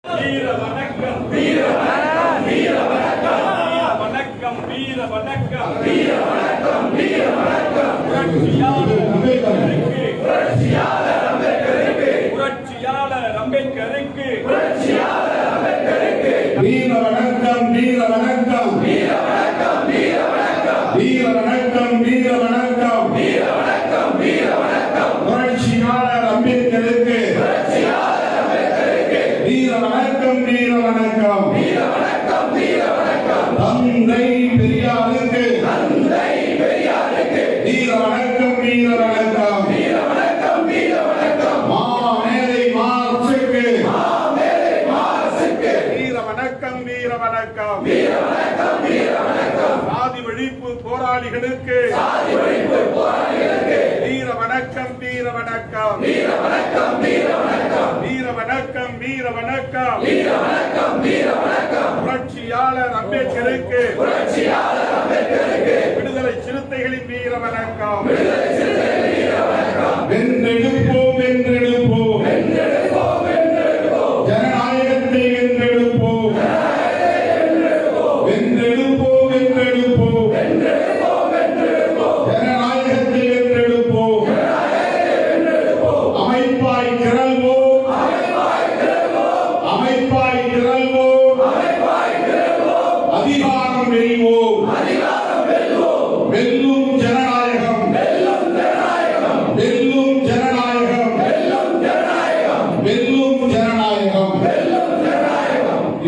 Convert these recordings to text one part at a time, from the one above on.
வீர வணக்கம் வீர வணக்கம் வீர வணக்கம் வணக்கம் வீர வணக்கம் வீர வணக்கம் வீர வணக்கம் புரட்சியாளர் அம்பேத்கருக்கு புரட்சியாளர் அம்பேத்கருக்கு புரட்சியாளர் அம்பேத்கருக்கு புரட்சியாளர் அம்பேத்கருக்கு வீர வணக்கம் வீர வணக்கம் வீர வணக்கம் வீர வணக்கம் வீர வணக்கம் வீர வணக்கம் வீர வணக்கம் வீர வணக்கம் புரட்சியாளர் அம்பேத்கருக்கு புரட்சியாளர் அம்பேத்கருக்கு வீர வணக்கம் வீர வணக்கம் வீர வணக்கம் வீர வணக்கம் தந்தை பெரியாருக்கு வீர வணக்கம் வீர வணக்கம் வீர வணக்கம் வீர வணக்கம் மாமேதை மார்க்சுக்கு வீர வணக்கம் வீர வணக்கம் வீர வணக்கம் வீர வணக்கம் சாதி ஒழிப்பு போராளிகளுக்கு வீர வணக்கம் வீர வணக்கம் வீர வணக்கம் வீர வணக்கம் வீர வணக்கம் வீர வணக்கம் வீர வணக்கம் வீர வணக்கம் புரட்சியாளர் அம்பேத்கருக்கு விடுதலை சிறுத்தைகளின் வீர வணக்கம் வென்றெடுப்போம் வென்றெடுப்போம் ஜனநாயகத்தை வென்றெடுப்போம் வென்றெடுப்போம் வென்றெடுப்போம் ஜனநாயகத்தை வென்றெடுப்போம் அமைப்பாய் திரள்வோம் அமைப்பாய் திரள்வோம் அதிகாரம் வெல்வோம் வெல்லும் ஜனநாயகம் வெல்லும் ஜனநாயகம் வெல்லும் ஜனநாயகம்.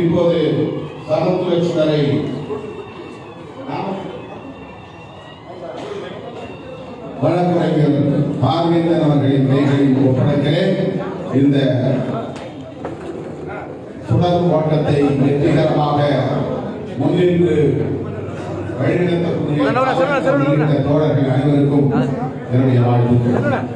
இப்போது சமத்துவ சுடரை வழக்கறிஞர் ஆர்வேந்தன் அவர்களின் கைகளில் ஒப்படைக்கிறேன். இந்த சுடர் ஓட்டத்தை வெற்றிகரமாக முன்னின்று வழிநடத்தக்கூடிய தோழர்கள் அனைவருக்கும் என்னுடைய வாழ்த்துக்கள்.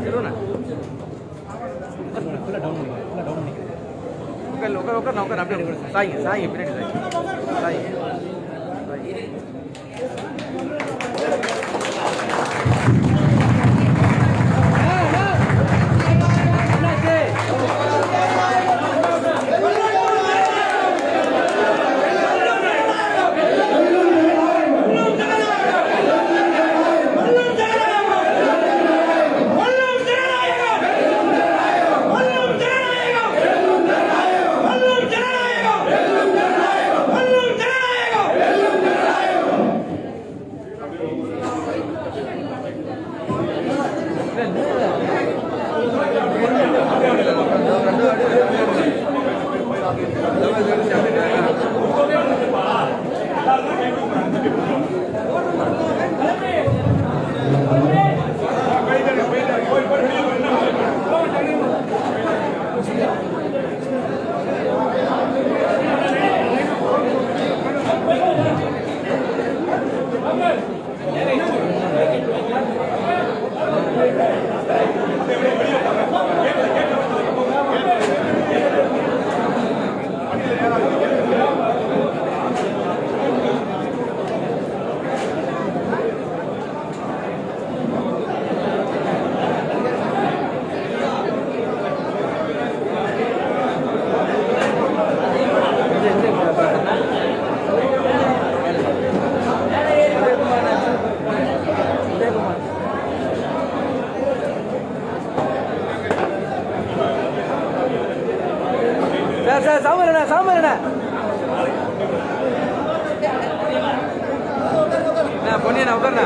சாமரண்ணா பொன்னியண்ணா உட்கார்ண்ணா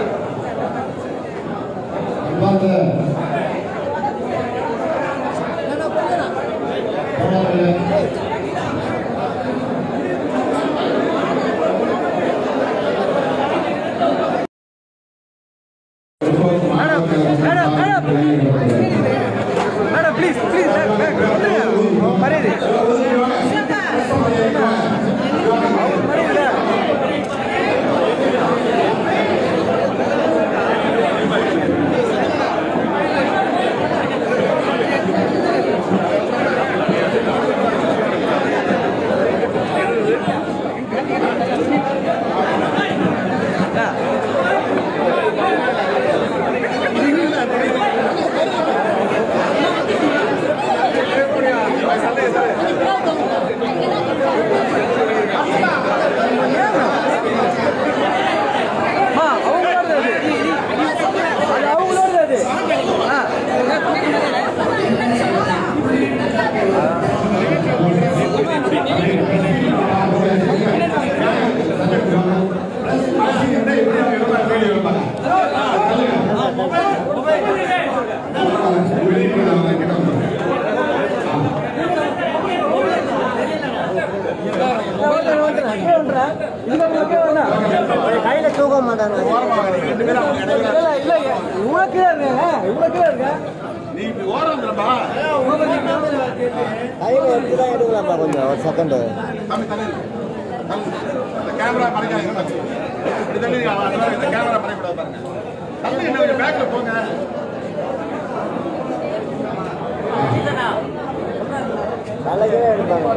மேடம் ப்ளீஸ் மரியாதை எடுக்கலாம்ப்பா கொஞ்சம் ஒரு செகண்ட் கேமரா மறைக்காதீங்க இந்த கேமரா மறைக்கூடாது பாருங்க தள்ளி என்ன கொஞ்சம் பேக்ல போங்க தலைக்கே எடுப்பாங்க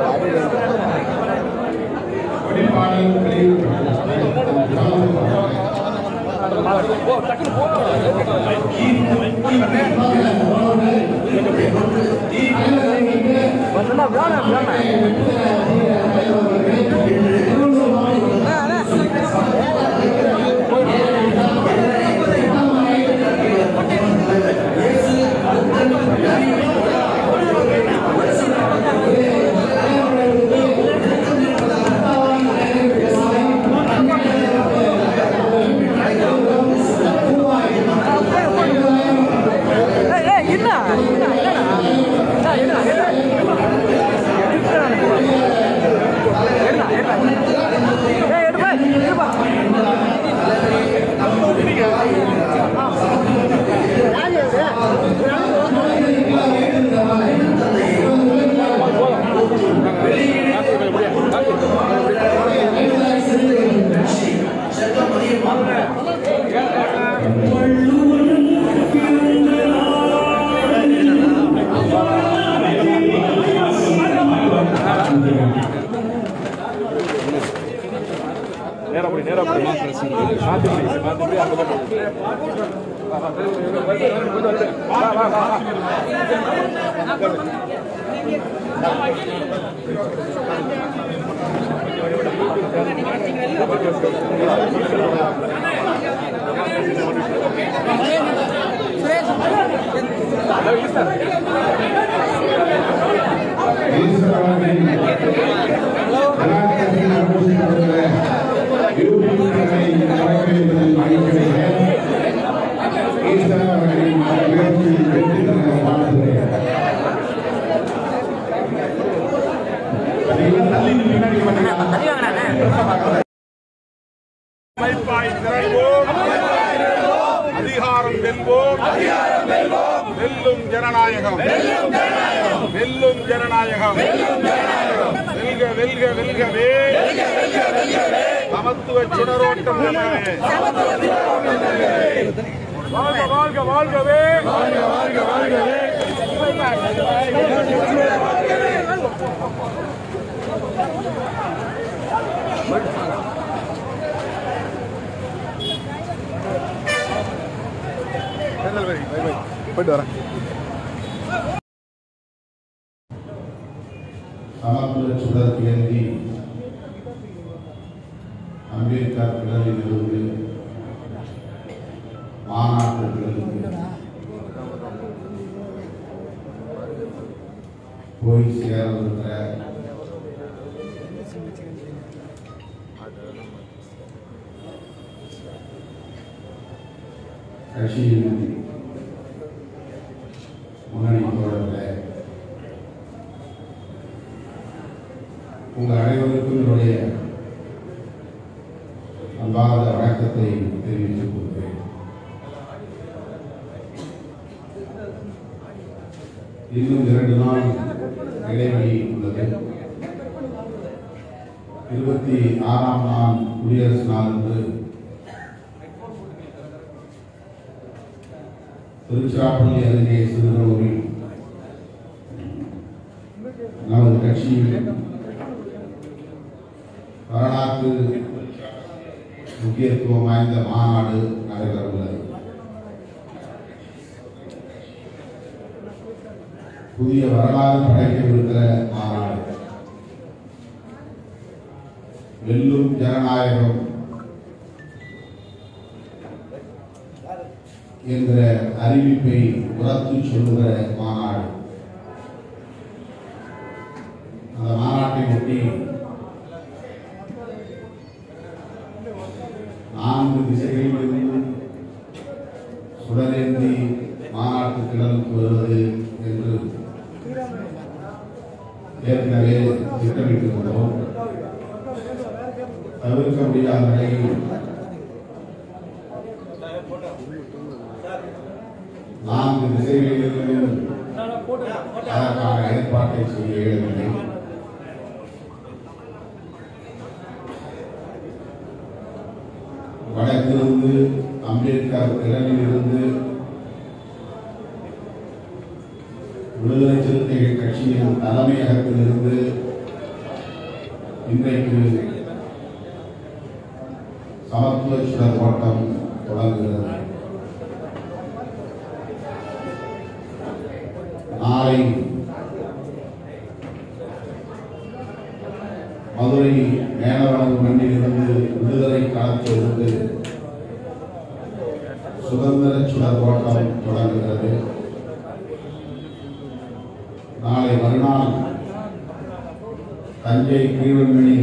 அதிகாரம் வெல்வோம் வெல்லும் ஜனநாயகம் வெல்லும் ஜனநாயகம் வெல்க வெல்க வெல்கவே சமத்துவ சுடரோட்டம் வாழ்க வாழ்க வாழ்கவே வாழ்க வாழ்கவே போயிட்டு வரேன். சமத்துவ சுடர் ஏந்தி அம்பேத்கர் பிறரிலிருந்து மாநாட்டுகளுக்கு போய் சேரவிருக்கிற கட்சியின் முன்னணி தோழர்களே, உங்கள் அனைவருக்கும் என்னுடைய அன்பார்ந்த வணக்கத்தை தெரிவித்துக் கொள்கிறேன். இன்னும் 2 நாள் இடைவெளி உள்ளது. 26ஆம் நாள் குடியரசு நாள் என்று திருச்சிராப்பள்ளி அருகே சிறுநூரில் நமது கட்சியில் வரலாற்று முக்கியத்துவம் வாய்ந்த மாநாடு நடைபெற உள்ளது. புதிய வரலாறு படைக்கவிருக்கிற மாநாடு வெல்லும் ஜனநாயகம் என்ற அறிவிப்பை உரத்து சொல்லுகிற மாநாடு. அந்த மாநாட்டை ஒட்டி 4 திசைகளிலிருந்து சுடரேந்தி மாநாட்டு திடலுக்கு வருவது என்று ஏற்கனவே திட்டமிட்டிருந்தோம். தவிர்க்க முடியாத நிலையில் 4 திசைகளிலிருந்து அதற்கான ஏற்பாட்டை செய்ய இயலவில்லை. வடக்கிலிருந்து அம்பேத்கர் திறனிலிருந்து விடுதலை சிறுத்தைகள் கட்சியின் தலைமையகத்திலிருந்து இன்றைக்கு சமத்துவ சுடர் ஓட்டம் தொடங்குகிறது. நாளை மதுரை மேலவளவு மண்ணிலிருந்து விடுதலை களத்திலிருந்து சுதந்திர சுடர் ஓட்டம் தொடங்குகிறது. நாளை மறுநாள் தஞ்சை கீழ்வெண்மணி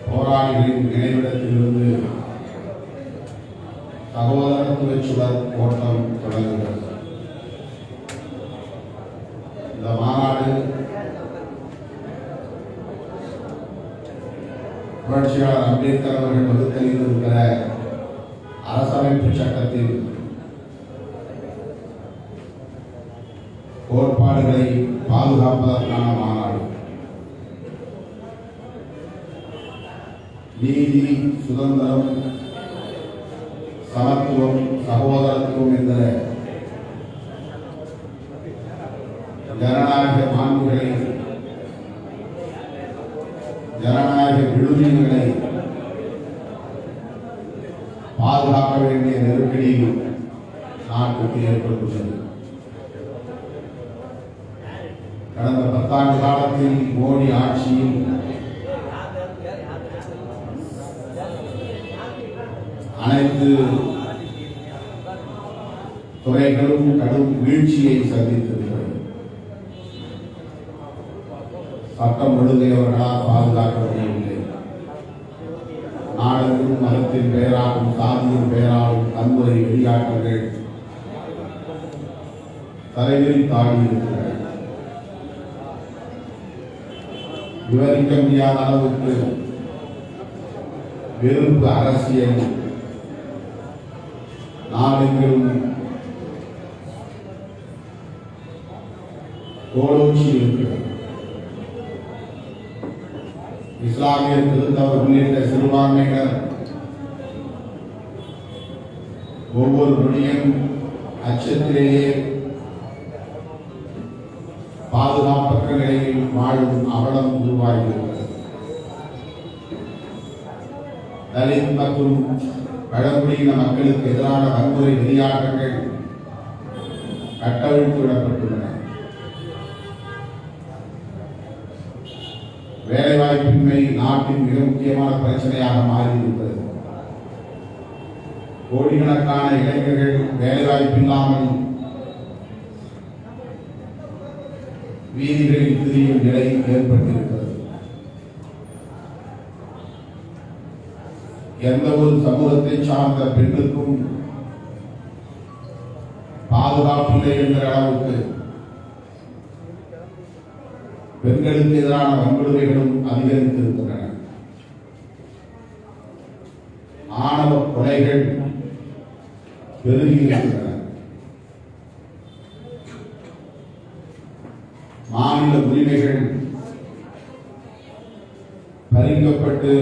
போராளிகளின் நினைவிடத்திலிருந்து சகோதரத்துவ சுடர் ஓட்டம் தொடங்குகிறது. இந்த மாநாடு புரட்சியாளர் அம்பேத்கர் அவர்கள் வகுத்தளித்திருக்கிற அரசமைப்பு சட்டத்தில் கோட்பாடுகளை பாதுகாப்பதற்கான மாநாடு. நீதி, சுதந்திரம், சமத்துவம், சகோதரத்துவம் என்ற ஜனநாயக மாண்புகளை, ஜனநாயக விழுமியங்களை பாதுகாக்க வேண்டிய நெருக்கடி நாட்டுக்கு ஏற்பட்டுள்ளது. கடந்த 10 ஆண்டு காலத்தில் மோடி ஆட்சியில் அனைத்து துறைகளும் கடும் வீழ்ச்சியை சந்தித்திருக்கிறது. சட்டம் ஒழுங்கை அவர்களால் பாதுகாக்க முடியவில்லை. நாடுகளும் மதத்தின் பெயராலும் சாதியின் பெயராலும் வன்முறை வெளியாட்டங்கள் தலைவரி தாண்டி இருக்கிறது. விவரிக்க முடியாத அளவுக்கு வெறுப்பு அரசியல் நாடெங்கிலும் கோலோச்சி இருக்கிறது. இஸ்லாமிய கிறிஸ்தவர் உள்ளிட்ட சிறுபான்மையினர் ஒவ்வொரு நொடியும் அச்சத்திலேயே பாதுகாப்பற்ற நிலையில் வாழும் அவலம் உருவாகியுள்ளது. தலித் மற்றும் பழங்குடியின மக்களுக்கு எதிரான வன்முறை வெளியாட்டங்கள் கட்டவிழ்த்து விடப்பட்டுள்ளன. வேலைவாய்ப்பின்மை நாட்டின் மிக முக்கியமான பிரச்சனையாக மாறியிருக்கிறது. கோடிக்கணக்கான இளைஞர்கள் வேலைவாய்ப்பில்லாமல் வீதிகளில் திரியும் நிலை ஏற்பட்டிருக்கிறது. எந்த ஒரு சமூகத்தை சார்ந்த பெண்ணுக்கும் பாதுகாப்பில்லை என்ற அளவுக்கு பெண்களுக்கு எதிரான வன்கொடுமைகளும் அதிகரித்திருக்கின்றன. ஆணவ கொலைகள் பெருகியிருக்கின்றன. மாநில உரிமைகள் பறிக்கப்பட்டு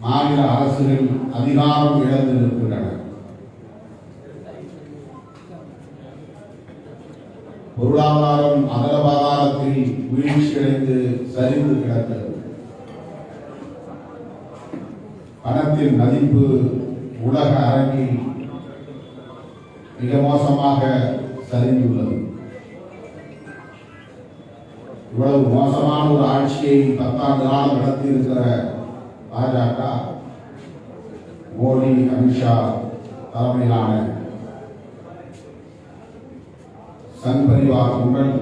மாநில அரசுகள் அதிகாரம் இழந்து நிற்கின்றன. பொருளாதாரம் அகலபாதாரத்தில் வீழ்ச்சியடைந்து சரிந்து கிடக்கிறது. பணத்தின் மதிப்பு உலக அரங்கில் மிக மோசமாக சரிந்துள்ளது. இவ்வளவு மோசமான ஒரு ஆட்சியை 10 ஆண்டு காலம் நடத்தியிருக்கிற பாஜக, மோடி, அமித்ஷா தலைமையிலான சங் பரிவார் கும்பல்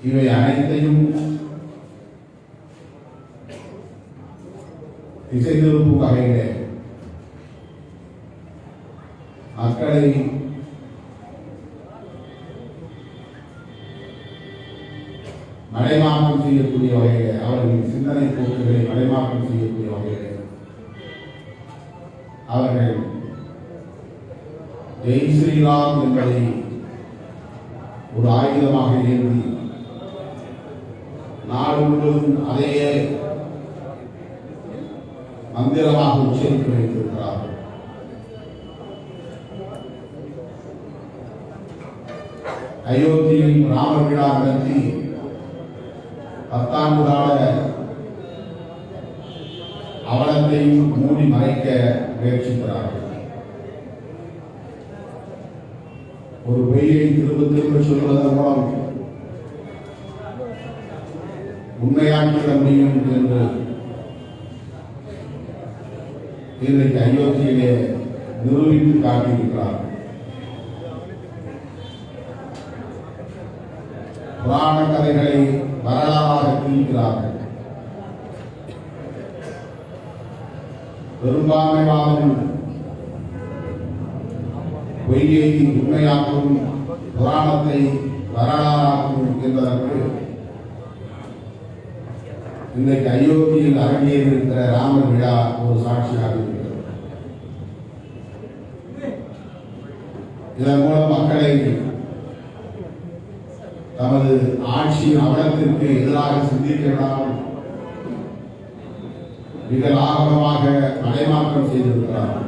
இவை அனைத்தையும் திசை திருப்பும் வகையிலே மக்களை மடைமாற்றம் செய்யக்கூடிய வகையிலே, அவர்களின் சிந்தனை போக்குகளை மடைமாற்றம் செய்யக்கூடிய வகையிலே அவர்கள் ஸ்ரீராம் என்பதை ஒரு ஆயுதமாக ஏந்தி நாடு முழுவதும் அதையே மந்திரமாக உச்சரித்து வைத்திருக்கிறார்கள். அயோத்தியில் ராம விழா நடத்தி 10 ஆண்டு கால அவலத்தையும் மூடி மறைக்க முயற்சிக்கிறார்கள். ஒரு பொய்யை திரும்ப திரும்ப சொல்வதன் மூலம் உண்மையாக்கிட முடியும் என்று இன்றைக்கு அயோத்தியிலே நிரூபித்து காட்டியிருக்கிறார். புராண கதைகளை வரலாறாக திணிக்கிறார்கள். பெரும்பான்மைவாதம் பொய்யை உண்மையாக்கும், புராணத்தை வரலாறாக்கும் என்பதற்கு இன்றைக்கு அயோத்தியில் அரங்கேறியிருக்கிற ராமர் விழா ஒரு சாட்சியாக இருக்கிறது. இதன் மூலம் மக்களை தமது ஆட்சியின் அவலத்திற்கு எதிராக சிந்திக்க விடாமல் மிக லாபகமாக மடைமாற்றம் செய்திருக்கிறார்.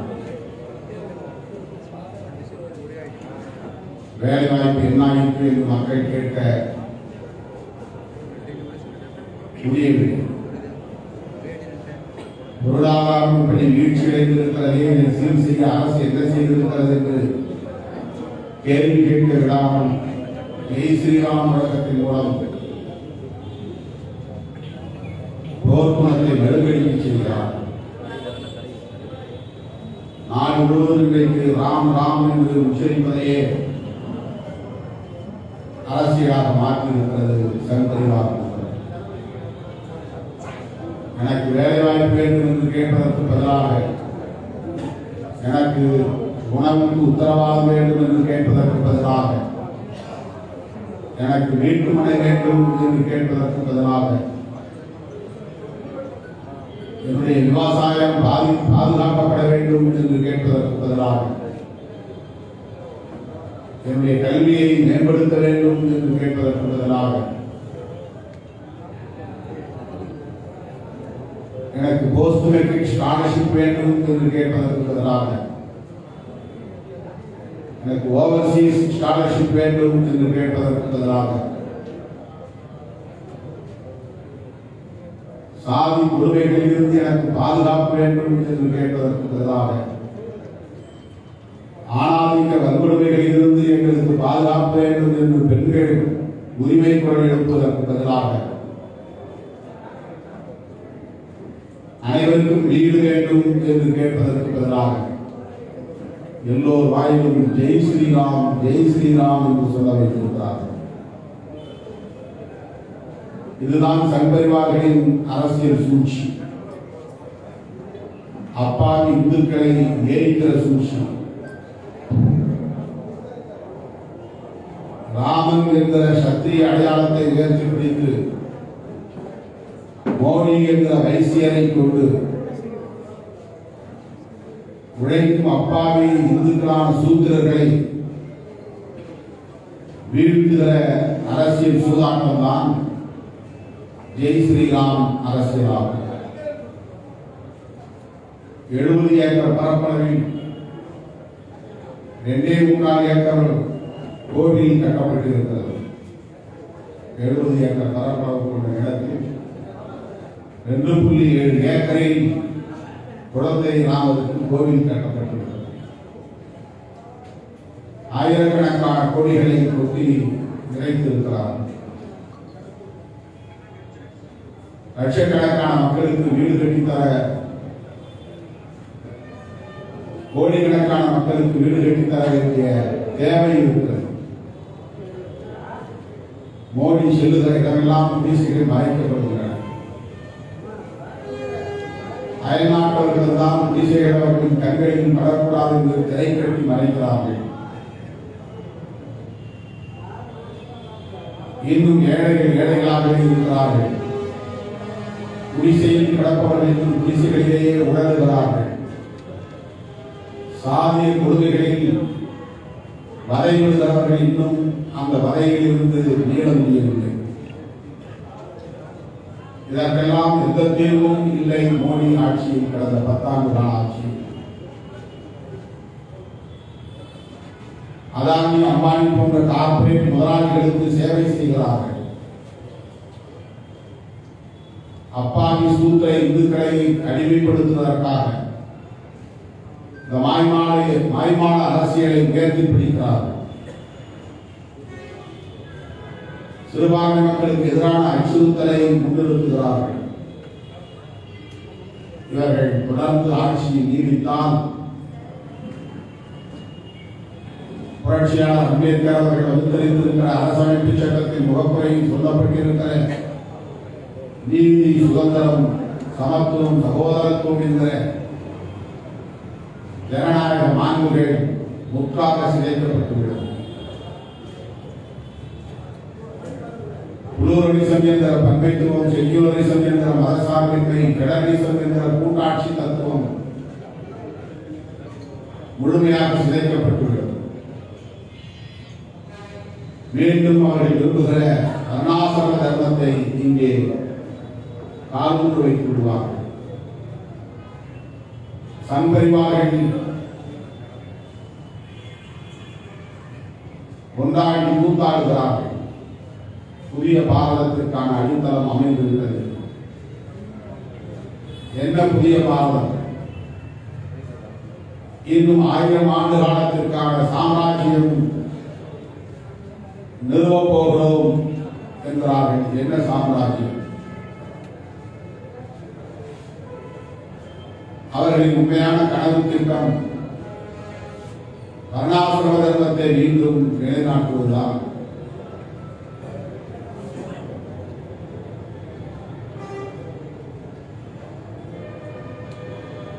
வேலைவாய்ப்பு என்னாயிற்று என்று மக்கள் கேட்க முடியவில்லை. பொருளாதாரம் இப்படி வீழ்ச்சியடைந்திருக்கிறதே, சீர் செய்ய அரசு என்ன செய்திருக்கிறது என்று கேள்வி கேட்க விடாமல் ஜெய் ஸ்ரீராம் முழக்கத்தின் மூலம் போர்க்குணத்தை மெருகடிக்க செய்கிறார். நாடு முழுவதும் இன்றைக்கு ராம் ராம் என்று உச்சரிப்பதையே அரசியலாக மாற்றியிருக்கிறது சங்கரிவார். எனக்கு வேலைவாய்ப்பு வேண்டும் என்று கேட்பதற்கு பதிலாக எனக்கு உணவுக்கு உத்தரவாதம் வேண்டும் என்று கேட்பதற்கு பதிலாக எனக்கு வீட்டு மனை வேண்டும் என்று கேட்பதற்கு பதிலாக என்னுடைய விவசாயம் பாதுகாக்கப்பட வேண்டும் என்று கேட்பதற்கு பதிலாக என்னுடைய கல்வியை மேம்படுத்த வேண்டும் என்று கேட்பதற்கு பதிலாக எனக்கு போஸ்ட் மெட்ரிக் ஸ்காலர்ஷிப் வேண்டும் என்று கேட்பதற்கு பதிலாக எனக்கு ஓவர்சீஸ் ஸ்காலர்ஷிப் வேண்டும் என்று கேட்பதற்கு பதிலாக சாதி கொடுமைகளில் இருந்து எனக்கு பாதுகாப்பு வேண்டும் என்று கேட்பதற்கு பதிலாக ஆணாதிக்க வன்கொடுமைகளில் இருந்து எங்களுக்கு பாதுகாப்பு வேண்டும் என்று பெண்கள் உரிமை குரல் எழுப்புவதற்கு பதிலாக அனைவருக்கும் வீடு வேண்டும் என்று கேட்பதற்கு பதிலாக எல்லோர் வாயிலும் ஜெய் ஸ்ரீராம் என்று சொல்ல வைத்திருக்கிறார்கள். இதுதான் சங்பரிவார்களின் அரசியல் சூழ்ச்சி. அப்பாவி இந்துக்களை ஏறிக்கிற சூழ்ச்சி. ராமன் என்கிற சத்திரிய அடையாளத்தை உயர்த்தி பிடித்து மோடி என்கிற வைசியரை கொண்டு உழைக்கும் அப்பாவி இந்துக்களான சூத்திரர்களை வீழ்த்துகிற அரசியல் சூதாட்டம் தான் ஜெய் ஸ்ரீராம் அரசியலாகும். 70 ஏக்கர் பரப்பளவில் 2.25 ஏக்கர் கோவில் கட்டப்பட்டிருக்கிறது. 70 ஏக்கர் பரப்பளவு கொண்ட இடத்தில் 2.7 ஏக்கரில் குழந்தை ராமருக்கு கோவில் கட்டப்பட்டிருக்கிறது. ஆயிரக்கணக்கான கோடிகளை கொட்டி நிறைத்திருக்கிறார். லட்சக்கணக்கான மக்களுக்கு வீடு கட்டித்தர, கோடிக்கணக்கான மக்களுக்கு வீடு கட்டித்தர வேண்டிய தேவை இருக்கிறது. மோடி செல்லுகிற இடமெல்லாம் குடிசைகள் மறைக்கப்படுகின்றன. அயல்நாட்டவர்கள் தான் குடிசைகளவர்களின் கண்களில் படக்கூடாது என்று திரை கட்டி மறைக்கிறார்கள். இன்னும் ஏழைகள் ஏழைகளாகவே இருக்கிறார்கள். குடிசையில் கிடப்பவர்கள் இன்னும் குடிசைகளிலேயே உணர்கிறார்கள். சாதிய கொடுமைகளில் வதைவிடுகிறவர்கள் இன்னும் அந்த வதையில் இருந்து மீள முடியவில்லை. இதற்கெல்லாம் எந்த தீர்வும் இல்லை. மோடி ஆட்சியில் கடந்த 10 ஆண்டுகால ஆட்சி அதானி அம்பானி போன்ற கார்ப்பரேட் முதலாளிகளுக்கு சேவை செய்கிறார்கள். அப்பாவி சூத்திர இந்துக்களை அடிமைப்படுத்துவதற்காக இந்த மாய்மால அரசியலை உயர்த்தி பிடிக்கிறார்கள். சிறுபான்மை மக்களுக்கு எதிரான அச்சுறுத்தலை முன்னிறுத்துகிறார்கள். இவர்கள் தொடர்ந்து ஆட்சியில் நீடித்தால் புரட்சியாளர் அம்பேத்கர் அவர்கள் வகுத்தளித்திருக்கிற அரசமைப்பு சட்டத்தின் முகப்புறையில் சொல்லப்பட்டிருக்கிற நீதி, சுதந்திரம், சமத்துவம், சகோதரத்துவம் என்ற ஜனநாயக மாண்புகள் முற்றாக சிதைக்கப்பட்டுள்ளது. புளூரலிசம் என்ற பண்பைத்துவம், செக்யூலரிசம் என்ற மதசார்பின்மை, பெடரலிசம் என்ற கூட்டாட்சி தத்துவம் முழுமையாக சிதைக்கப்பட்டுள்ளது. மீண்டும் அவர்கள் விரும்புகிற வர்ணாசிரம தர்மத்தை இங்கே காலூன்று வைத்து விடுவார்கள். சன்பரிவார்கள் கொண்டாடி கூத்தாடுகிறார்கள். புதிய பாரதத்திற்கான அடித்தளம் அமைந்துள்ளது. என்ன புதிய பாரதம்? இன்னும் 1000 ஆண்டு காலத்திற்கான சாம்ராஜ்யம் நிறுவப் போகிறோம் என்கிறார்கள். என்ன சாம்ராஜ்யம்? அவர்களின் உண்மையான கனவு திட்டம் வர்ணாசிரம தர்மத்தை மீண்டும் நிலைநாட்டுவதுதான்.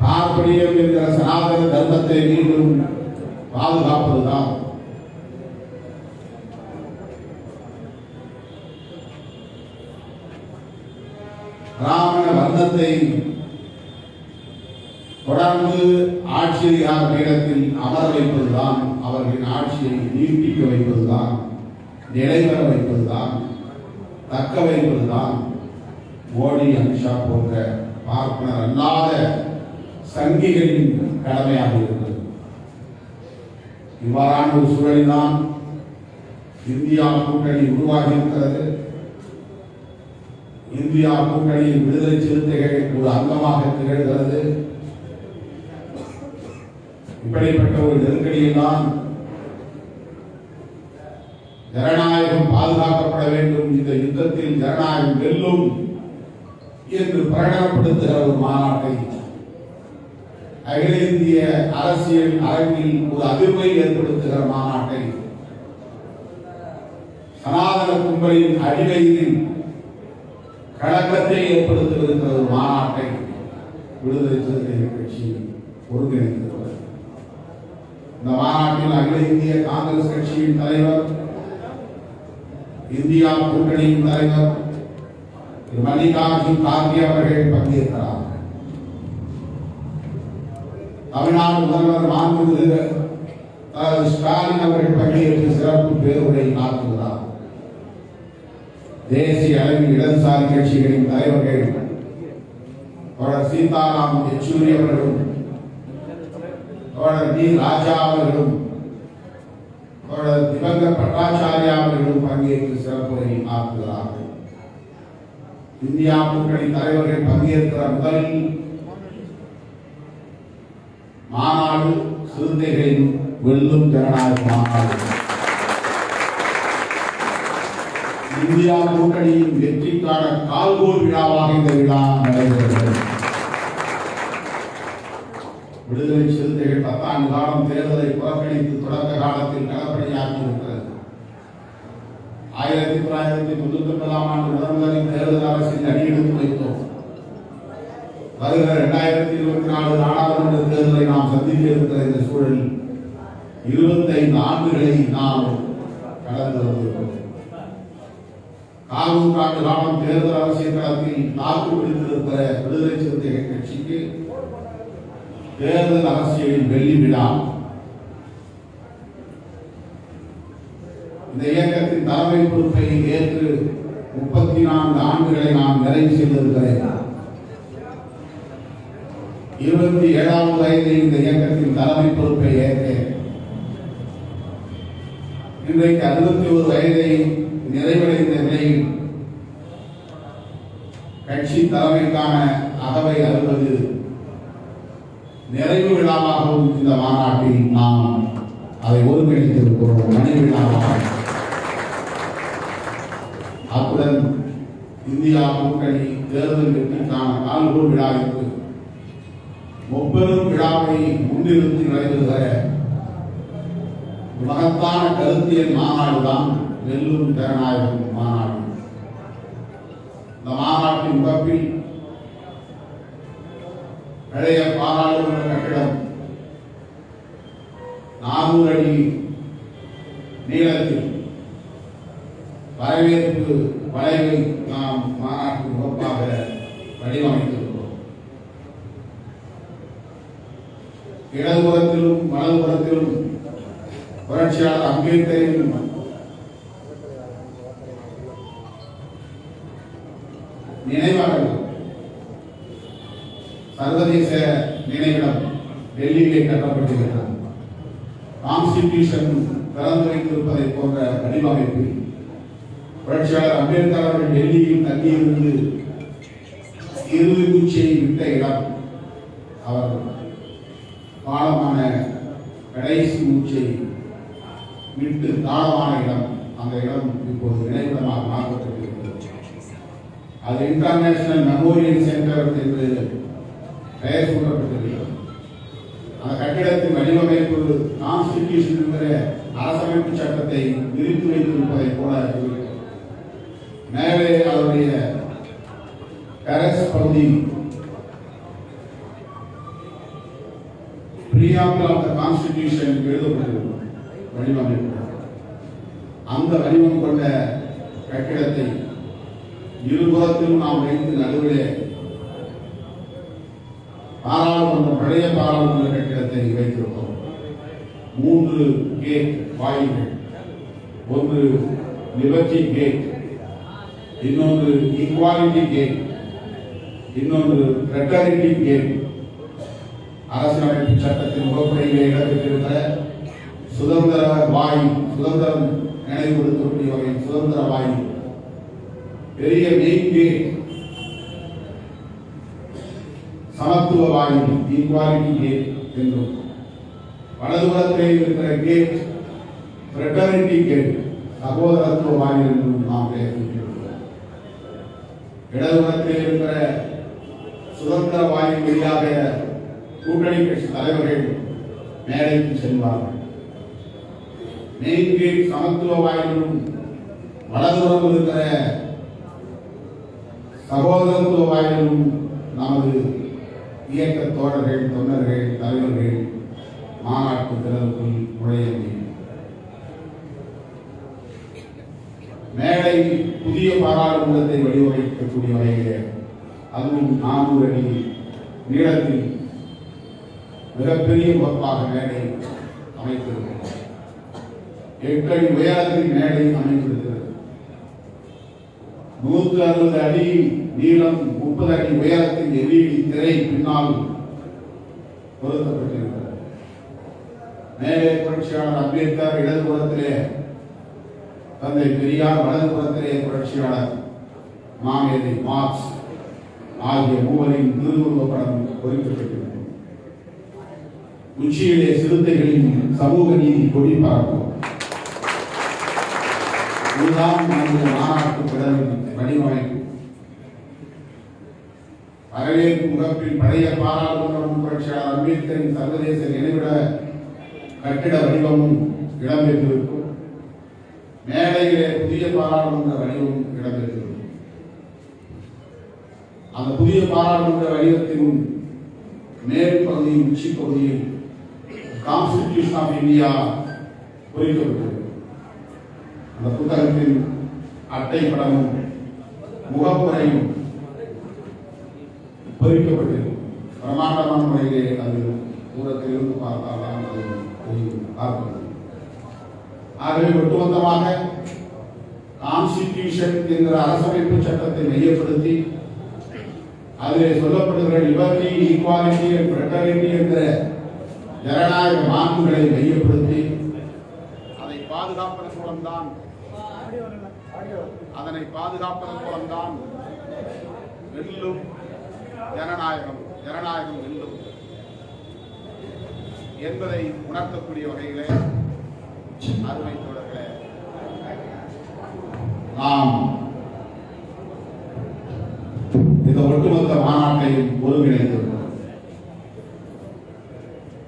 பார்ப்பனியம் என்கிற சனாதன தர்மத்தை மீண்டும் பாதுகாப்பதுதான். பிராமண வர்ணத்தை தொடர்ந்து ஆட்சியாளர் பீடத்தில் அமர வைப்பதுதான், அவர்களின் ஆட்சியை நீட்டிக்க வைப்பதுதான், நிலைவர வைப்பதுதான், தக்க வைப்பதுதான் மோடி, அமித்ஷா போன்ற பார்ப்பனர் அல்லாத சங்கிகளின் கடமையாக இருக்கிறது. இவ்வாறான ஒரு சூழலில்தான் இந்தியா கூட்டணி உருவாகி இருக்கிறது. இந்தியா கூட்டணியின் விடுதலை சிறுத்தைகள் ஒரு அங்கமாக திகழ்கிறது. இப்படிப்பட்ட ஒரு நெருக்கடியில் தான் ஜனநாயகம் பாதுகாக்கப்பட வேண்டும், இந்த யுத்தத்தில் ஜனநாயகம் வெல்லும் என்று பிரகடனப்படுத்துகிற ஒரு மாநாட்டை, அகில இந்திய அரசியல் அரங்கில் ஒரு அதிர்வை ஏற்படுத்துகிற மாநாட்டை, சனாதன கும்பலின் அடிவயிறில் கலக்கத்தை ஏற்படுத்துகிற ஒரு மாநாட்டை விடுதலை சிறுத்தைகள் கட்சி ஒருங்கிணைத்திருக்கிறது. இந்த மாநாட்டில் அகில இந்திய காங்கிரஸ் கட்சியின் தலைவர், இந்தியா கூட்டணியின் தலைவர் மல்லிகார்ஜுன் கார்கே அவர்கள் பங்கேற்கிறார். தமிழ்நாடு முதல்வர் மாண்புமிகு ஸ்டாலின் அவர்கள் பங்கேற்று சிறப்பு பேருரை ஆற்றுகிறார். தேசிய அளவில் இடதுசாரி கட்சிகளின் தலைவர்கள் தோழர் சீதாராம் யெச்சூரி அவர்களும், தோழர் டி ராஜா அவர்களும், தோழர் திவங்கர் பட்டாச்சாரியா அவர்களும் பங்கேற்று சிறப்புரை ஆற்றுகிறார்கள். இந்தியா கூட்டணி தலைவர்கள் பங்கேற்கிற முதல் மாநாடு சிறுத்தைகளின் வெல்லும் ஜனநாயக மாநாடு. இந்தியா கூட்டணியின் வெற்றிக்கான கால்கோல் விழாவாக இந்த விழா நடைபெறுகிறது. விடுதலை சிறுத்தைகள் 10 ஆண்டு காலம் தேர்தலை புறக்கணித்து தொடக்க காலத்தில் களப்பணியாற்றி இருக்கிறது. 1999ஆம் ஆண்டு முதல்வரின் தேர்தல் அரசில் அடியெடுத்து வைத்தோம். வருகிற 2024 நாடாளுமன்ற தேர்தலை நாம் சந்திக்க இருக்கிற இந்த சூழலில் 25 ஆண்டுகளை நாம் கடந்து வந்திருக்கிறோம். 4 ஆண்டு காலம் தேர்தல் அரசியல் களத்தில் தாக்கு பிடித்திருக்கிற விடுதலை சிறுத்தைகள் கட்சிக்கு தேர்தல் அரசியலின் வெள்ளி விழா இந்த இயக்கத்தின் தலைமை பொறுப்பை ஏற்று 34 ஆண்டுகளை நான் நிறைவு செய்திருக்கிறேன். 27வது வயதில் இந்த இயக்கத்தின் தலைமை பொறுப்பை ஏற்றேன். இன்றைக்கு 61 வயதை நிறைவடைந்த நிலையில் கட்சி தலைமைக்கான அகவை அறுபது நிறைவு விழாவாகவும் இந்த மாநாட்டில் நாம் அதை ஒருங்கிணைத்திருக்கிறோம். மணி விழாவாக அத்துடன் இந்தியா கூட்டணி தேர்தல் வெற்றிக்கான கால்கோள் விழாவிற்கு முப்பெரும் விழாவை முன்னிறுத்தி நடைபெறுகிற மகத்தான கருத்தியல் மாநாடு தான் வெல்லும் ஜனநாயகம் மாநாடு. இந்த மாநாட்டின் முகப்பில் பழைய பாராளுமன்ற கட்டிடம் 400 அடி நீளத்தில் வரவேற்பு வளைவை நாம் மாநாட்டு முகப்பாக வடிவமைத்திருக்கிறோம். இடதுபுறத்திலும் வலதுபுறத்திலும் புரட்சியாளர் அம்பேத்கரின் நினைவகங்கள் சர்வதேச நினைவிடம் டெல்லியிலே கட்டப்பட்டிருக்கிறது. கான்ஸ்டிடியூஷன் திறந்து வைத்திருப்பதை போன்ற வடிவமைப்பில் புரட்சியாளர் அம்பேத்கர் அவர்கள் டெல்லியில் தங்கியிருந்து இறுதி மூச்சை விட்ட இடம், அவர் காலமான கடைசி மூச்சை விட்டு தாழமான இடம், அந்த இடம் இப்போது நினைவிடமாக மாற்றப்பட்டிருக்கிறது. அது இன்டர்நேஷனல் மெமோரியல் சென்டர் என்று பெயர் சூட்டப்பட்டிருக்கிறது. அந்த கட்டிடத்தின் வடிவமைப்பு கான்ஸ்டிடியூஷன் என்கிற அரசமைப்பு சட்டத்தை விரித்து வைத்திருப்பதை போல இருக்கிறது. மேலே அவருடைய டெரஸ் பகுதி preamble of the Constitution எழுதப்பட்டிருக்கிறது வடிவமைப்பு. அந்த வடிவம் கொண்ட கட்டிடத்தை இருபுறத்திலும் நாம் வைத்து நடுவிலே பாராளுமன்ற பழைய பாராளுமன்ற கட்டிடத்தை வைத்திருக்கிறோம். 3 கேட் வாயில்கள், ஒன்று லிபர்ட்டி கேட், இன்னொன்று ஈக்வாலிட்டி கேட், இன்னொன்று ஃப்ரெட்டர்னிட்டி கேட். அரசியலமைப்பு சட்டத்தின் முகப்படியிலே இடம்பெற்றிருக்கிற சுதந்திர வாயில், சுதந்திரம் நினைவுபடுத்தக்கூடிய வகையில் சுதந்திர வாயில், பெரிய மெயின் கேட் சமத்துவ வாயில், ஈக்வாலிட்டி கேட் என்றும், வலதுபுறத்திலே இருக்கிற கேட் ஃப்ரெட்டர்னிட்டி கேட், சகோதரத்துவ வாயில் என்றும் நாம் பேசியிருக்கிறோம். இடதுபுறத்திலே இருக்கிற சுதந்திர வாயில் வழியாக கூட்டணி கட்சி தலைவர்கள் மேடைக்கு செல்வார்கள். மெயின் கேட் சமத்துவ வாயிலும் வலதுபுறம் இருக்கிற சகோதரத்துவ வாயிலும் நமது இயக்க தோழர்கள், தொண்டர்கள், தலைவர்கள் மாநாட்டு திறனுக்குள் நுழைய முடியும். மேடை புதிய பாராளுமன்றத்தை வடிவமைக்கக்கூடிய வகையிலே, அதுவும் 400 அடி நீளத்தில் மிகப்பெரிய முகப்பாக மேடை அமைத்திருக்கிறது. 8 அடி உயரத்தில் மேடை அமைத்திருக்கிறது. 160 அடி நீளம், 30 அடி உயரத்தில் LED திரை பின்னால் பொருத்தப்பட்டிருக்கிறது. மேலே புரட்சியாளர் அம்பேத்கர், இடதுபுறத்திலே தந்தை பெரியார், வலதுபுறத்திலே புரட்சியாளர் மாமேதை மார்க்ஸ் ஆகிய மூவரின் திருவுருவப் படம் பொறிக்கப்பட்டிருக்கிறது. உச்சியிலே சிறுத்தைகளின் சமூக நீதி கொடி பறக்கும். இதுதான் நம்முடைய மாநாட்டு திறனின் வடிவமைப்பு. வரவேற்பு முகப்பில் பழைய பாராளுமன்றம் புரட்சியாளர் அம்பேத்கரின் சர்வதேச நினைவிட கட்டிட வடிவமும் இடம்பெற்றிருக்கும். மேடையிலே புதிய பாராளுமன்ற வடிவம் இடம்பெற்றிருக்கும். அந்த புதிய பாராளுமன்ற வடிவத்தின் மேல் பகுதியின் உச்சி பகுதியில் கான்ஸ்டிடியூஷன் ஆஃப் இந்தியா பொறிக்கப்பட்டது. அந்த புத்தகத்தின் அட்டை படமும் முகப்புரையும் பொறிக்கப்பட்டது. பிரமாண்டமான முறையிலே அது தூரத்திலிருந்து பார்த்தால்தான் அது பார்க்க முடியும். ஆகவே ஒட்டுமொத்தமாக கான்ஸ்டிடியூஷன் என்ற அரசமைப்பு சட்டத்தை மையப்படுத்தி அதிலே சொல்லப்படுகிற லிபர்ட்டி, ஈக்வாலிட்டி, ஃப்ரெட்டர்னிட்டி என்ற ஜனநாயக மாண்புகளை மையப்படுத்தி அதை பாதுகாப்பதன் மூலம்தான் வெல்லும் ஜனநாயகம் வெல்லும் என்பதை உணர்த்தக்கூடிய வகையிலே அருமை தோழர்களே, நாம் இந்த ஒட்டுமொத்த மாநாட்டையும் ஒருங்கிணைத்துள்ளோம்.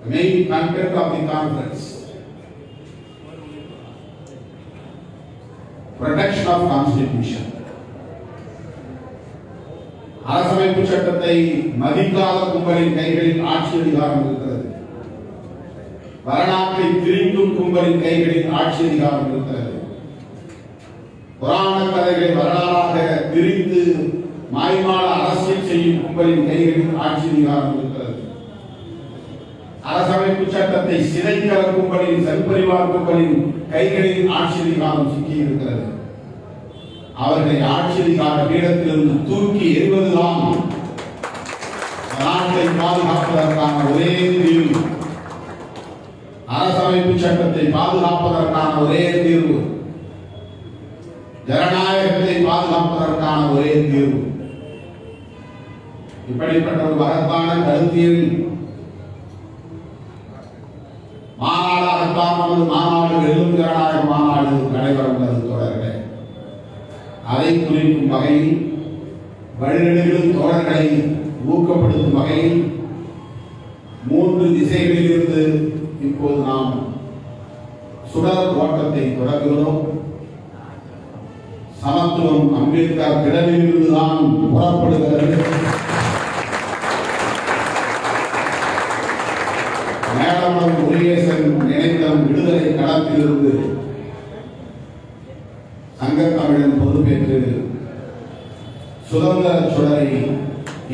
The main content of the conference, protection of constitution. அரசமைப்பு சட்டத்தை மதிக்காத கும்பலின் கைகளில் ஆட்சி அதிகாரம் இருக்கிறது. வரலாற்றை திரிக்கும் கும்பலின் கைகளில் ஆட்சி அதிகாரம் இருக்கிறது. புராண கதைகளை வரலாறாக திரித்து மாய்மால அரசியல் செய்யும் கும்பலின் கைகளில் ஆட்சி அதிகாரம் இருக்கிறது. அரசமைப்பு சட்டத்தை சிதைக்கிற கும்பலின் சல்பரிவார் கும்பலின் கைகளில் ஆட்சி அதிகாரம் சிக்கியிருக்கிறது. அவர்களை ஆட்சி அதிகார பீடத்திலிருந்து தூக்கி எறிவதுதான் நாட்டை பாதுகாப்பதற்கான ஒரே தீர்வு. அரசமைப்பு சட்டத்தை பாதுகாப்பதற்கான ஒரே தீர்வு, ஜனநாயகத்தை பாதுகாப்பதற்கான ஒரே தீர்வு. இப்படிப்பட்ட ஒரு மகத்தான கருத்தியல் மாநாடாகத்தான் நமது மாநாடு வெல்லும் ஜனநாயக மாநாடு நடைபெற உள்ளது தோழர்களே. அதை குறிக்கும் வகையில் வழிநெடுகிலும் தோழர்களை ஊக்கப்படுத்தும் வகையில் 3 திசைகளிலிருந்து இப்போது நாம் சுடர் ஓட்டத்தை தொடங்குகிறோம். சமத்துவம் அம்பேத்கர் திடலிலிருந்துதான் புறப்படுகிறது. மேலமலம் முருகேசன் நினைவிடம் விடுதலை களத்திலிருந்து சங்கத்தமிழன் பொறுப்பேற்று சுதந்திர சுடரை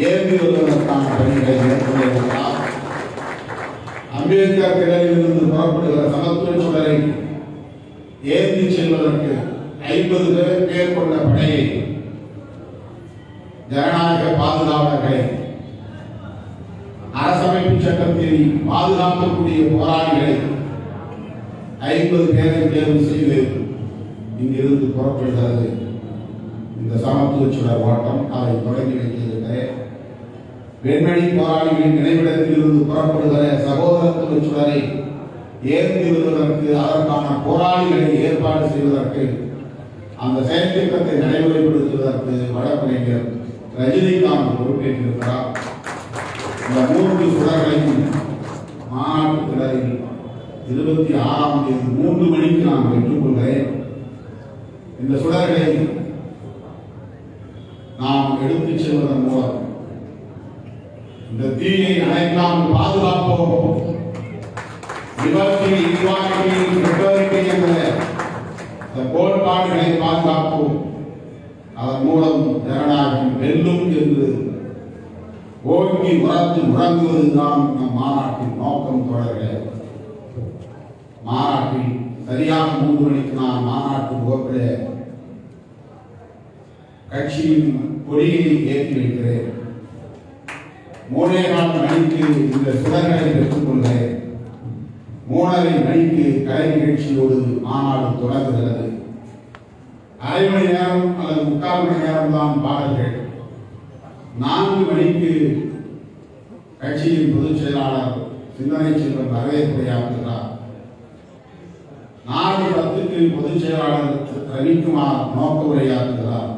ஏந்தி வருவதற்கான பணிகளை மேற்கொண்டிருக்கிறார். அம்பேத்கர் திடலிலிருந்து புறப்படுகிற சமத்துவ சுடரை ஏந்தி செல்வதற்கு 50 பேர் கொண்ட படையை, ஜனநாயக பாதுகாவலர்களை, அரசமைப்பு சட்டத்தில் பாதுகாக்கக்கூடிய போராளிகளை 50 பேரை தேர்வு செய்து இங்கிருந்து புறப்படுகிறது இந்த சமத்துவ சுடர் ஓட்டம். அதை தொடங்கி வைத்திருக்கிறேன். பெண்மணி போராளிகளின் நினைவிடத்திலிருந்து புறப்படுகிற சகோதரத்துவ சுடரை ஏந்தி வருவதற்கு, அதற்கான போராளிகளை ஏற்பாடு செய்வதற்கு, அந்த செயல் திட்டத்தை நடைமுறைப்படுத்துவதற்கு வழக்கறிஞர் ரஜினிகாந்த் பொறுப்பேற்றிருக்கிறார். இந்த 3 சுடர்களையும் மாநாட்டு திடலில் 26ஆம் தேதி 3 மணிக்கு நான் பெற்றுக்கொள்கிறேன். இந்த சுடர்களை நாம் எடுத்துச் செல்வதன் மூலம் இந்த தீயை அணைக்காமல் பாதுகாப்போம். லிபர்ட்டி, ஈக்வாலிட்டி, ஃப்ரெட்டர்னிட்டி என்ற இந்த கோட்பாடுகளை பாதுகாப்போம். அதன் மூலம் ஜனநாயகம் வெல்லும் என்று ஓங்கி உரத்து முழங்குவதுதான் நம் மாநாட்டின் நோக்கம். தோழர்களே, மாநாட்டில் சரியாக 3 மணிக்கு நான் மாநாட்டு முகப்பிலே கட்சியின் கொடியை ஏற்றி வைக்கிறேன். 3:15 மணிக்கு இந்த சுடர்களை பெற்றுக் கொள்கிறேன். 3:30 மணிக்கு கலை நிகழ்ச்சியோடு மாநாடு தொடங்குகிறது. அரை மணி நேரம் அல்லது 3/4 மணி நேரம் தான் பாடல்கள். 4 மணிக்கு கட்சியின் பொதுச் செயலாளர் சிந்தனை செல்வன் வரவேற்புரையாற்றுகிறார். 4:10க்கு பொதுச் செயலாளர் ரவிக்குமார் நோக்க உரையாற்றுகிறார்.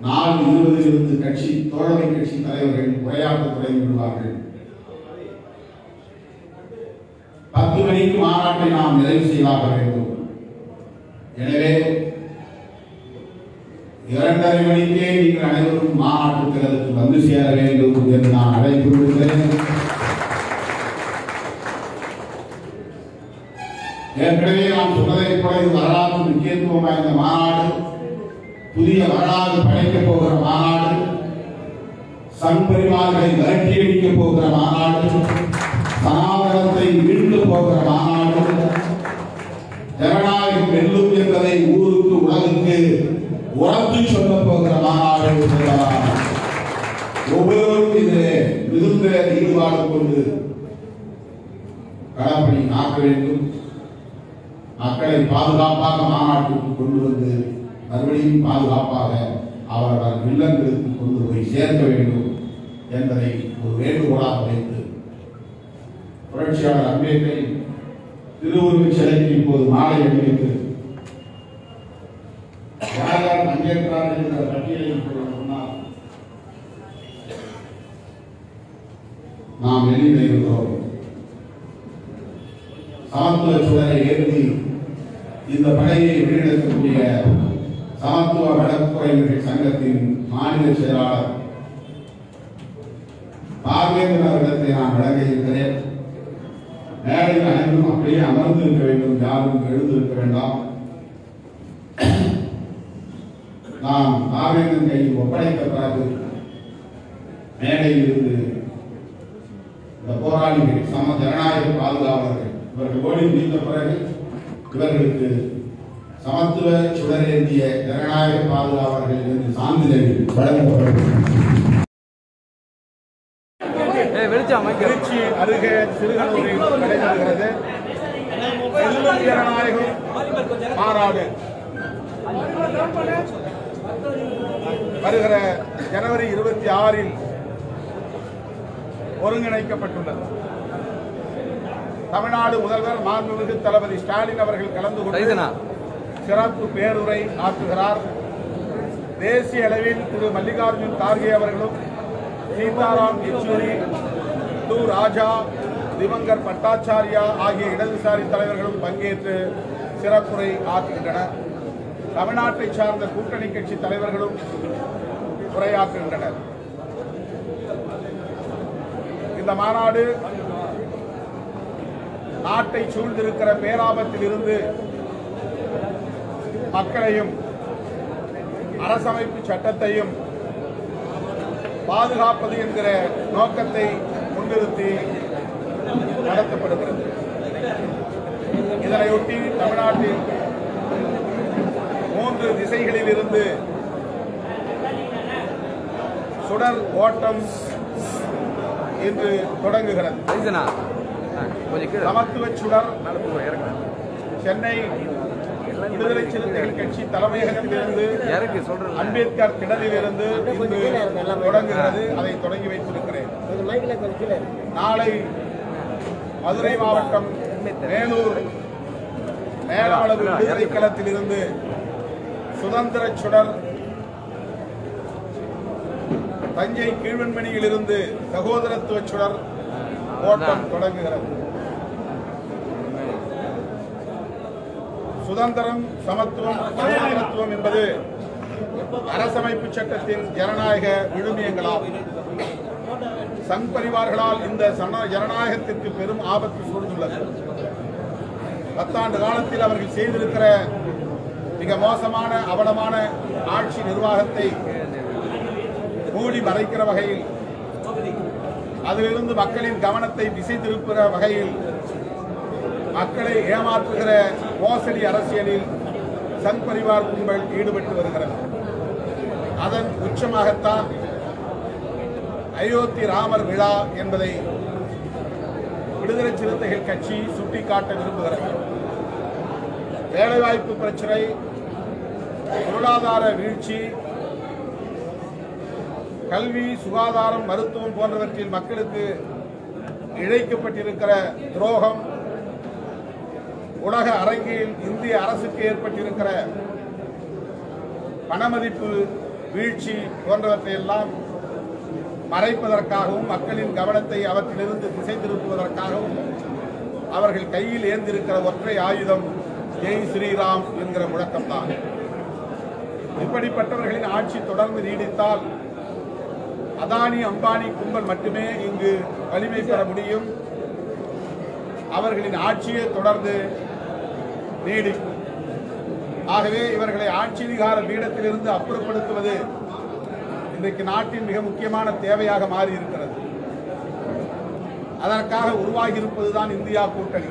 4:20 கட்சி தோழமை கட்சி தலைவர்கள் உரையாற்ற தொடங்கி விடுவார்கள். 10 மணிக்கு மாநாட்டை நாம் நிறைவு செய்தாக வேண்டும். எனவே 2:30 மணிக்கே நீங்கள் அனைவரும் மாநாட்டு திறனுக்கு வந்து சேர வேண்டும் என்று நான் அழைப்பு விடுகிறேன். ஏற்கனவே நாம் சொன்னதை போல இது வரலாற்று முக்கியத்துவம் வாய்ந்த மாநாடு, புதிய வரலாறு படைக்கப் போகிற மாநாடு, சங் பரிவார்களை விரட்டி அடிக்கப் போகிற மாநாடு, சனாதனத்தை மீண்டு போகிற மாநாடு, ஜனநாயகம் வெல்லும் என்பதை ஊருக்கு உலகுக்கு உரத்து சொல்ல போகிற மாநாடு. ஒவ்வொருவரும் இதிலே மிகுந்த ஈடுபாடு கொண்டு களப்பணி ஆக்க வேண்டும். மக்களை பாதுகாப்பாக மாநாட்டுக்கு கொண்டு வந்து மறுபடியும் பாதுகாப்பாக அவர்கள் இல்லங்களுக்கு கொண்டு போய் சேர்க்க வேண்டும் என்பதை ஒரு வேண்டுகோளாக வைத்து புரட்சியாளர் அம்பேத்கரின் திருவுருவச் சிலைக்கு இப்போது மாலை அணிவித்து யார் யார் பங்கேற்கிறார்கள் என்ற பட்டியலை சொன்னால் நாம் வெளியிடுகிறோம். சமத்துவ சுடரை ஏற்றி இந்த படையை வெளியிடக்கூடிய சமத்துவ வழக்குரைஞர்கள் சங்கத்தின் மாநில செயலாளர் பார்வேந்தன் அவர்களிடத்தை நான் வழங்க இருக்கிறேன். மேடையில் அனைவரும் அப்படியே அமர்ந்து இருக்க வேண்டும், யாரும் எழுந்திருக்க வேண்டாம். நாம் பார்வேந்தன் கையில் ஒப்படைத்த பிறகு மேடையில் இருந்து இந்த போராளிகள் சம ஜனநாயக பாதுகாவலர்கள் இவர்கள் ஓடி முடிந்த பிறகு இவர்களுக்கு சமத்துவ சுடரேந்திய ஜனநாயக பாதுகாவலர்கள் என்று சான்றிதழ் வழங்கப்படும். திருச்சி அருகே சிறுகனூரில் நடைபெறுகிறது வெல்லும் ஜனநாயகம் மாநாடு. வருகிற ஜனவரி 26 ஒருங்கிணைக்கப்பட்டுள்ளது. தமிழ்நாடு முதல்வர் மாண்புமிகு தளபதி ஸ்டாலின் அவர்கள் கலந்து கொண்டு சிறப்பு பேருரை ஆற்றுகிறார். தேசிய அளவில் திரு மல்லிகார்ஜுன் கார்கே அவர்களும் சீதாராம் யெச்சூரி, டு ராஜா, திவங்கர் பட்டாச்சாரியா ஆகிய இடதுசாரி தலைவர்களும் பங்கேற்று சிறப்புரை ஆற்றுகின்றனர். தமிழ்நாட்டை சார்ந்த கூட்டணி கட்சி தலைவர்களும் உரையாற்றுகின்றனர். இந்த மாநாடு நாட்டை சூழ்ந்திருக்கிற பேராபத்தில் இருந்து மக்களையும் அரசமைப்பு சட்டத்தையும் பாதுகாப்பது என்கிற நோக்கத்தை முன்னிறுத்தி நடத்தப்படுகிறது. இதனையொட்டி தமிழ்நாட்டில் 3 திசைகளில் இருந்து சுடர் ஓட்டம் இன்று தொடங்குகிறது. சமத்துவ சுடர் சென்னை விடுதலை சிறுத்தைகள் கட்சி தலைமையகத்திலிருந்து அம்பேத்கர் திடலில் இருந்து இன்று தொடங்குகிறது. அதை தொடங்கி வைத்திருக்கிறேன். நாளை மதுரை மாவட்டம் மேலூர் மேலவளவு விடுதலை களத்தில் இருந்து சுதந்திர சுடர், தஞ்சை கீழ்வெண்மணியில் இருந்து சகோதரத்துவ சுடர் ஓட்டம் தொடங்குகிறது. சுதந்திரம், சமத்துவம், சகோதரத்துவம் என்பது அரசமைப்பு சட்டத்தின் ஜனநாயக விழுமியங்களாகும். சங் பரிவார்களால் இந்த ஜனநாயகத்திற்கு பெரும் ஆபத்து சூழ்ந்துள்ளது. 10 ஆண்டு காலத்தில் அவர்கள் செய்திருக்கிற மிக மோசமான அவலமான ஆட்சி நிர்வாகத்தை மூடி மறைக்கிற வகையில், அதிலிருந்து மக்களின் கவனத்தை திசை திருப்புகிற வகையில், மக்களை ஏமாற்றுகிற மோசடி அரசியலில் சங் பரிவார் கும்பல் ஈடுபட்டு வருகிறது. அதன் உச்சமாகத்தான் அயோத்தி ராமர் விழா என்பதை விடுதலை சிறுத்தைகள் கட்சி சுட்டிக்காட்ட விரும்புகிறது. வேலைவாய்ப்பு பிரச்சனை, பொருளாதார வீழ்ச்சி, கல்வி, சுகாதாரம், மருத்துவம் போன்றவற்றில் மக்களுக்கு இழைக்கப்பட்டிருக்கிற துரோகம், உலக அரங்கில் இந்திய அரசுக்கு ஏற்பட்டிருக்கிற பணமதிப்பு வீழ்ச்சி போன்றவற்றை எல்லாம் மறைப்பதற்காகவும் மக்களின் கவனத்தை அவற்றிலிருந்து திசை திருப்புவதற்காகவும் அவர்கள் கையில் ஏந்திருக்கிற ஒற்றை ஆயுதம் ஜெய் ஸ்ரீராம் என்கிற முழக்கம்தான். இப்படிப்பட்டவர்களின் ஆட்சி தொடர்ந்து நீடித்தால் அதானி அம்பானி கும்பல் மட்டுமே இங்கு வலிமை பெற முடியும். அவர்களின் ஆட்சியை தொடர்ந்து நீடிக்கும். ஆகவே இவர்களை ஆட்சி அதிகார பீடத்திலிருந்து அப்புறப்படுத்துவது இன்றைக்கு நாட்டின் மிக முக்கியமான தேவையாக மாறி இருக்கிறது. அதற்காக உருவாகி இருப்பதுதான் இந்தியா கூட்டணி.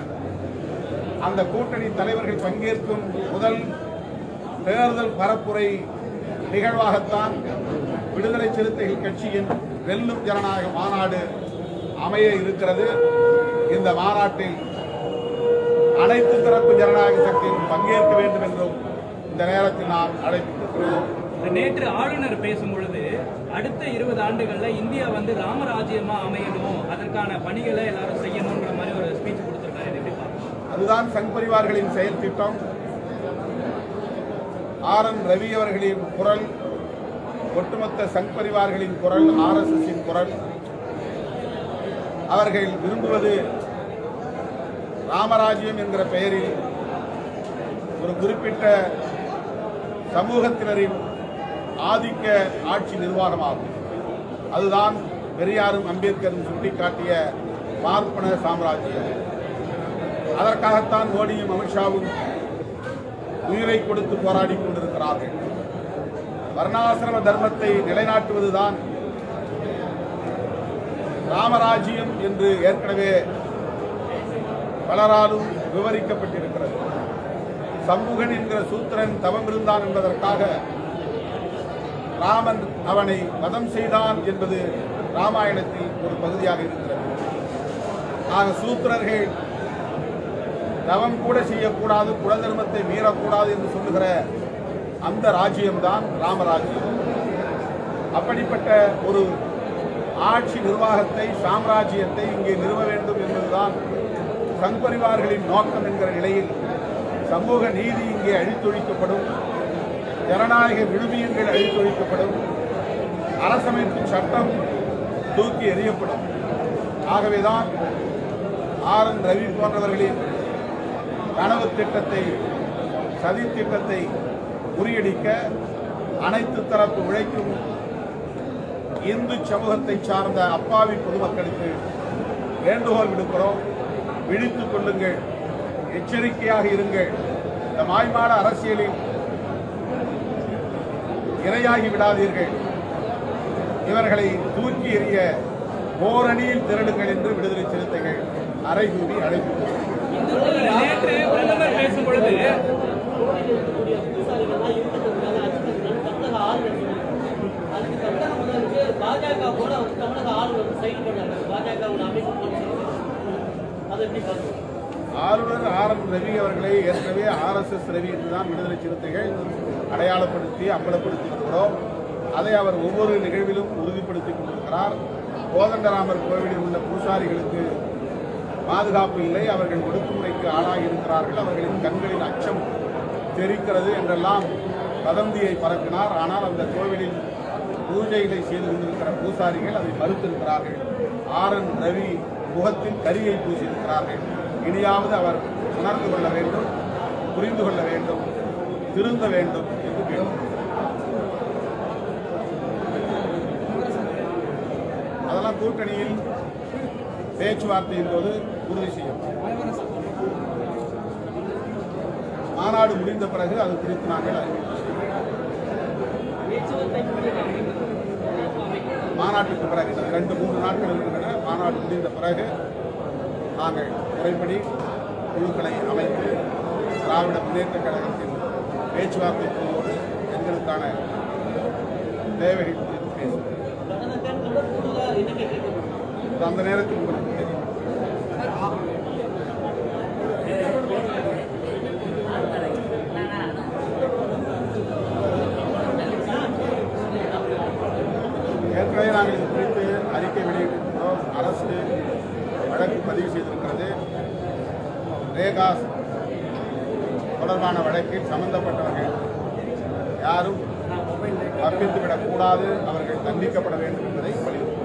அந்த கூட்டணி தலைவர்கள் பங்கேற்கும் முதல் தேர்தல் பரப்புரை நிகழ்வாகத்தான் விடுதலை சிறுத்தைகள் கட்சியின் வெல்லும் ஜனநாயக மாநாடு அமைய இருக்கிறது. இந்த மாநாட்டில் அனைத்து தரப்பு ஜனநாயக சக்தியும் பங்கேற்க வேண்டும் என்றும் இந்த நேரத்தில் நான் அழைப்பிருக்கிறோம். நேற்று ஆளுநர் பேசும் பொழுது அடுத்த 20 ஆண்டுகள்ல இந்தியா ராமராஜ்யமா அமையணும், அதற்கான பணிகளை எல்லாரும் செய்யணும்ன்ற மாதிரி ஒரு ஸ்பீச் கொடுத்திருக்காரு. அதுதான் சங் பரிவார்களின் செயல் திட்டம். ஆர்.என். ரவி அவர்களின் குரல், ஒட்டுமொத்த சங் பரிவார்களின் குரல், RSSின் குரல். அவர்கள் விரும்புவது ராமராஜ்யம் என்கிற பெயரில் ஒரு குறிப்பிட்ட சமூகத்தினரின் ஆதிக்க ஆட்சி நிர்வாகமாகும். அதுதான் பெரியாரும் அம்பேத்கரும் சுட்டிக்காட்டிய பார்ப்பன சாம்ராஜ்யம். அதற்காகத்தான் மோடியும் அமித்ஷாவும் உயிரை கொடுத்து போராடி கொண்டிருக்கிறார்கள். வர்ணாசிரம தர்மத்தை நிலைநாட்டுவதுதான் ராமராஜ்யம் என்று ஏற்கனவே பலராலும் விவரிக்கப்பட்டிருக்கிறது. சம்புகன் என்கிற சூத்திரன் தவம் இருந்தான் என்பதற்காக ராமன் அவனை வதம் செய்தான் என்பது ராமாயணத்தில் ஒரு பகுதியாக இருக்கிறது. ஆக சூத்திரர்கள் தவம் கூட செய்யக்கூடாது, குல தர்மத்தை மீறக்கூடாது என்று சொல்லுகிற அந்த ராஜ்யம்தான் ராமராஜ்யம். அப்படிப்பட்ட ஒரு ஆட்சி நிர்வாகத்தை, சாம்ராஜ்யத்தை இங்கே நிறுவ வேண்டும் என்பதுதான் சங் பரிவார்களின் நோக்கம் என்கிற நிலையில் சமூக நீதி இங்கே அழித்தொழிக்கப்படும், ஜனநாயக விழுமியங்கள் அழித்தொழிக்கப்படும், அரசமைப்பு சட்டம் தூக்கி எறியப்படும். ஆகவேதான் ஆர்.என். ரவி போன்றவர்களின் கனவு திட்டத்தை, சதி திட்டத்தை முறியடிக்க அனைத்து தரப்பு உழைக்கும் இந்து சமூகத்தை சார்ந்த அப்பாவி பொதுமக்களுக்கு வேண்டுகோள் விடுக்கிறோம். விழித்துக் கொள்ளுங்கள், எச்சரிக்கையாக இருங்கள். இந்த மாய்மால அரசியலில் இரையாகி விடாதீர்கள். இவர்களை தூக்கி எறிய ஓரணியில் திரளுங்கள் என்று விடுதலை சிறுத்தைகள் அறைகூறி அழைப்பு. நேற்று பிரதமர் பேசும் பொழுது ஆளுநர் ஆர்.என். ரவி அவர்களை ஏற்கனவே RSS ரவி என்றுதான் விடுதலை சிறுத்தைகள் அடையாளப்படுத்தி அம்பலப்படுத்தி இருக்கிறோம். அதை அவர் ஒவ்வொரு நிகழ்விலும் உறுதிப்படுத்திக் கொண்டிருக்கிறார். கோதண்டராமர் கோவிலில் உள்ள பூசாரிகளுக்கு பாதுகாப்பு இல்லை, அவர்கள் ஒடுக்குமுறைக்கு ஆளாகி இருக்கிறார்கள், அவர்களின் கண்களின் அச்சம் தெரிக்கிறது என்றெல்லாம் வதந்தியை பரப்பினார். ஆனால் அந்த கோவிலில் பூஜைகளை செய்து கொண்டிருக்கிற பூசாரிகள் அதை மறுத்திருக்கிறார்கள். ஆர்.என். ரவி முகத்தில் கரியை பூசியிருக்கிறார்கள். இனியாவது அவர் உணர்ந்து கொள்ள வேண்டும், புரிந்து கொள்ள வேண்டும், திருந்த வேண்டும் என்று கேட்கிறோம். அதெல்லாம் கூட்டணியில் பேச்சுவார்த்தையின் போது உறுதி செய்யப்படும். மாநாடு முடிந்த பிறகு அது குறித்து நாங்கள் மாநாட்டுக்கு பிறகு 2-3 நாட்கள் இருக்கின்றன. மாநாடு முடிந்த பிறகு நாங்கள் முறைப்படி குழுக்களை அமைத்து திராவிட முன்னேற்ற கழகத்தின் பேச்சுவார்த்தை குழுவோடு எங்களுக்கான தேவைகள் குறித்து பேசுவோம். அந்த நேரத்தில் உங்களுக்கு தெரியும். ஏற்கனவே நாங்கள் இது குறித்து அறிக்கை வெளியிட்டிருக்கிறோம். அரசு வழக்கு பதிவு செய்திருக்கிறது. ரேகா தொடர்பான வழக்கில் சம்பந்தப்பட்டவர்கள் யாரும் தப்பித்துவிடக்கூடாது, அவர்கள் தண்டிக்கப்பட வேண்டும் என்பதை வலியுறுத்தினார்.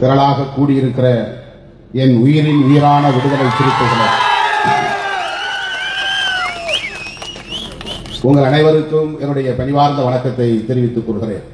திரளாக கூடியிருக்கிற என் உயிரின் உயிரான விடுதலை சிறுத்தைகளே, உங்கள் அனைவருக்கும் என்னுடைய பணிவார்ந்த வணக்கத்தை தெரிவித்துக் கொள்கிறேன்.